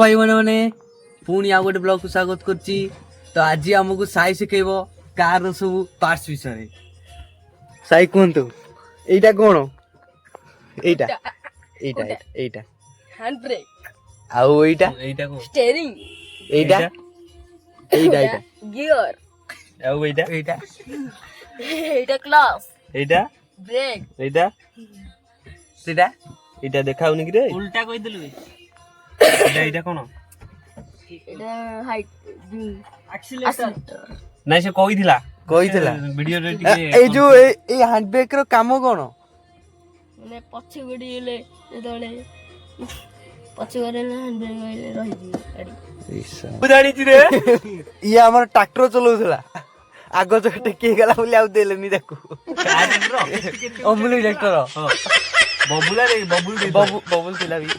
भाई मैंने पुणी आ गोटे ब्लॉग को स्वागत करछि। तो आज हमको साई शिखेब कार रो सब पार्ट्स विषय। साई कोनतो एटा कोन एटा एटा एटा हैंड ब्रेक आउ एटा एटा को स्टीयरिंग एटा एटा एटा गियर आउ एटा एटा एटा क्लास एटा ब्रेक एटा सेटा एटा देखाउनी कि रे उल्टा कहि देलु एटा एटा कोन एटा हाइट एक्सीलेटर नाइ से कहिथिला कहितला वीडियो रे ए टिके जो ए हैंड ब्रेक रो काम कोन माने पछ गडीले जेतले पछ गडीले हैंड ब्रेक रहि जी गाड़ी बुदाणी छि रे ये हमर ट्रैक्टर चलौथला आगो जो टेकी गला बोली आउ देलेनी देखू अमूल ट्रैक्टर बबुला रे बबुल दे बबुल थिला भी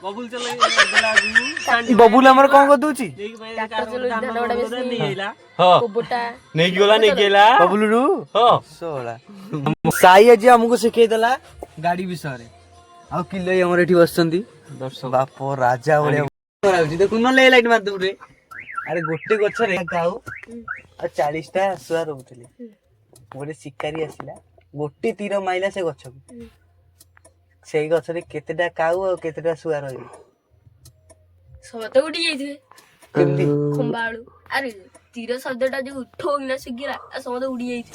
बबुल चले देला ई बबुल हमर कोन को दूची देख भाई कार धान बड़ा नहीं आइला हां कोबटा नै गेला नै गेला बबुल रू हां सोला साई आज हमको सिखै देला गाड़ी विषय रे आ किले हमर एठी बसचंदी दर्शक बाप राजा ओले कराउची देखु न ले लाइट मार दउ रे अरे गोटे गछ रे गाउ आ 40 टा सुआ रहउतले गोटे शिकारी आसिला गोटे तीर माइला से गछ सेई गछ रे केतेटा काउ आ केतेटा सुआ रही सब तो उड़ी जाइथे केमती खंबाळू अरे तीर शब्दटा जो उठोगिना सिगिरा सब तो उड़ी जाइथे